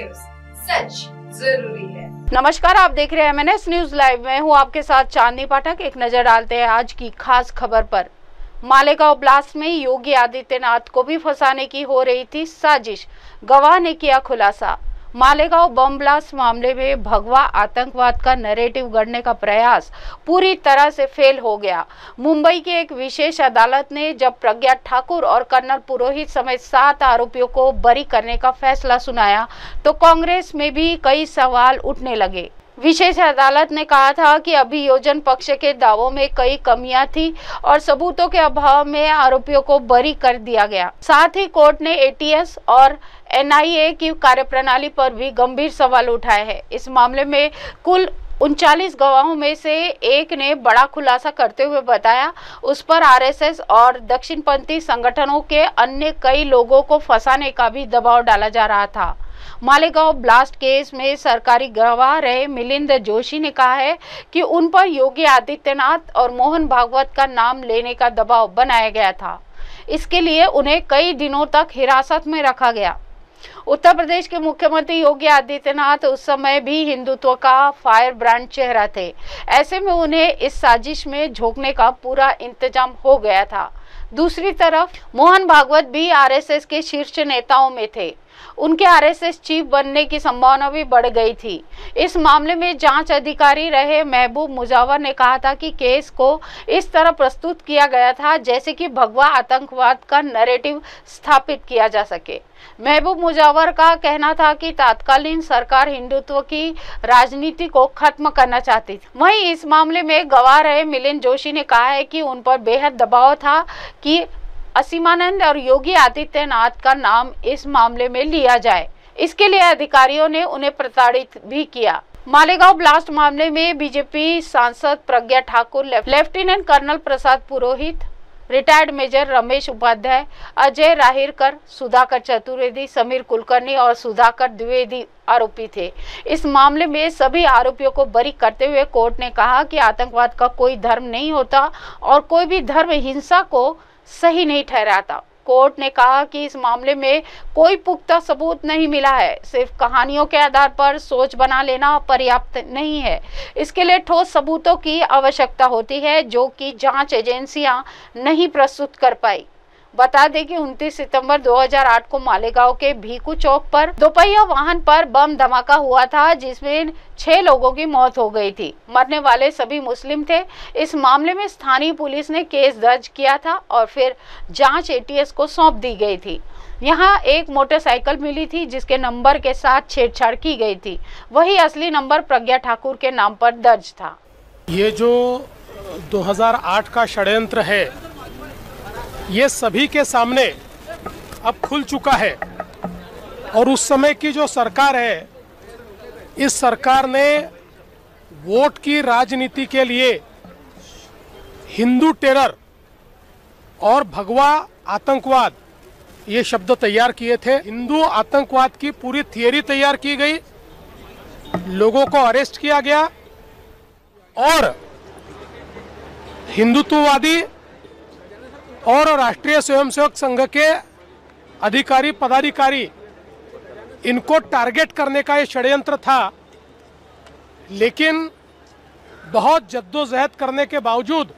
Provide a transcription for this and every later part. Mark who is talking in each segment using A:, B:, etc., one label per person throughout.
A: News, सच जरूरी है।
B: नमस्कार, आप देख रहे हैं MNS न्यूज लाइव। मैं हूं आपके साथ चांदनी पाठक। एक नजर डालते हैं आज की खास खबर पर। मालेगांव ब्लास्ट में योगी आदित्यनाथ को भी फंसाने की हो रही थी साजिश, गवाह ने किया खुलासा। मालेगांव बम ब्लास्ट मामले में भगवा आतंकवाद का नैरेटिव गढ़ने का प्रयास पूरी तरह से फेल हो गया। मुंबई की एक विशेष अदालत ने जब प्रज्ञा ठाकुर और कर्नल पुरोहित समेत 7 आरोपियों को बरी करने का फैसला सुनाया तो कांग्रेस में भी कई सवाल उठने लगे। विशेष अदालत ने कहा था कि अभियोजन पक्ष के दावों में कई कमियां थी और सबूतों के अभाव में आरोपियों को बरी कर दिया गया। साथ ही कोर्ट ने ATS और NIA की कार्यप्रणाली पर भी गंभीर सवाल उठाए हैं। इस मामले में कुल 39 गवाहों में से एक ने बड़ा खुलासा करते हुए बताया उस पर RSS और दक्षिणपंथी संगठनों के अन्य कई लोगों को फंसाने का भी दबाव डाला जा रहा था। मालेगांव ब्लास्ट केस में सरकारी गवाह रहे मिलिंद जोशी ने कहा है कि उन पर योगी आदित्यनाथ और मोहन भागवत का नाम लेने का दबाव बनाया गया था। इसके लिए उन्हें कई दिनों तक हिरासत में रखा गया। उत्तर प्रदेश के मुख्यमंत्री योगी आदित्यनाथ उस समय भी हिंदुत्व का फायर ब्रांड चेहरा थे। ऐसे में उन्हें इस साजिश में झोंकने का पूरा इंतजाम हो गया था। दूसरी तरफ मोहन भागवत भी RSS के शीर्ष नेताओं में थे। उनके RSS चीफ बनने की संभावना भी बढ़ गई थी। इस मामले में जांच अधिकारी रहे महबूब मुजावर ने कहा था कि केस को इस तरह प्रस्तुत किया गया था जैसे कि भगवा आतंकवाद का नैरेटिव स्थापित किया जा सके। महबूब मुजावर का कहना था कि तत्कालीन सरकार हिंदुत्व की राजनीति को खत्म करना चाहती थी। वहीं इस मामले में गवाह रहे मिलिंद जोशी ने कहा है कि उन पर बेहद दबाव था कि असीमानंद और योगी आदित्यनाथ का नाम इस मामले में लिया जाए। इसके लिए अधिकारियों ने उन्हें प्रताड़ित भी किया। मालेगांव ब्लास्ट मामले में बीजेपी सांसद Pragya Thakur, lieutenant colonel Prasad Purohit, retired major Ramesh Upadhyay, Ajay Rahirkar, Sudhakar Chaturvedi, Sameer Kulkarni और सुधाकर द्विवेदी आरोपी थे। इस मामले में सभी आरोपियों को बरी करते हुए कोर्ट ने कहा कि आतंकवाद का कोई धर्म नहीं होता और कोई भी धर्म हिंसा को सही नहीं ठहराता। कोर्ट ने कहा कि इस मामले में कोई पुख्ता सबूत नहीं मिला है। सिर्फ कहानियों के आधार पर सोच बना लेना पर्याप्त नहीं है। इसके लिए ठोस सबूतों की आवश्यकता होती है जो कि जांच एजेंसियां नहीं प्रस्तुत कर पाई। बता दें कि 29 सितंबर 2008 को मालेगांव के भीकू चौक पर दोपहिया वाहन पर बम धमाका हुआ था जिसमें 6 लोगों की मौत हो गई थी। मरने वाले सभी मुस्लिम थे। इस मामले में स्थानीय पुलिस ने केस दर्ज किया था और फिर जांच ATS को सौंप दी गई थी। यहाँ एक मोटरसाइकिल मिली थी जिसके नंबर के साथ छेड़छाड़ की गई थी। वही असली नंबर प्रज्ञा ठाकुर के नाम पर दर्ज था।
C: ये जो 2008 का षड्यंत्र है ये सभी के सामने अब खुल चुका है और उस समय की जो सरकार है इस सरकार ने वोट की राजनीति के लिए हिंदू टेरर और भगवा आतंकवाद ये शब्द तैयार किए थे। हिंदू आतंकवाद की पूरी थियरी तैयार की गई, लोगों को अरेस्ट किया गया और हिंदुत्ववादी और राष्ट्रीय स्वयंसेवक संघ के अधिकारी पदाधिकारी इनको टारगेट करने का ये षड्यंत्र था। लेकिन बहुत जद्दोजहद करने के बावजूद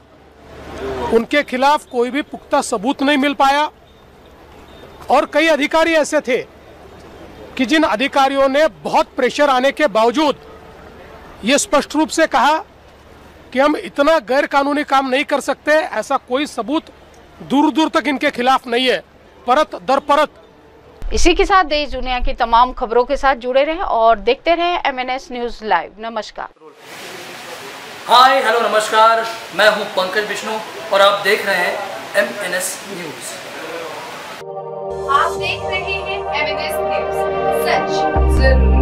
C: उनके खिलाफ कोई भी पुख्ता सबूत नहीं मिल पाया और कई अधिकारी ऐसे थे कि जिन अधिकारियों ने बहुत प्रेशर आने के बावजूद ये स्पष्ट रूप से कहा कि हम इतना गैर कानूनी काम नहीं कर सकते। ऐसा कोई सबूत दूर दूर तक इनके खिलाफ नहीं है, परत दर परत।
B: इसी के साथ देश दुनिया की तमाम खबरों के साथ जुड़े रहें और देखते रहें MNS न्यूज लाइव। नमस्कार।
D: हाय हेलो नमस्कार, मैं हूं पंकज विष्णु और आप देख रहे हैं MNS न्यूज।
A: आप देख रहे हैं MNS न्यूज, सच जरूरी।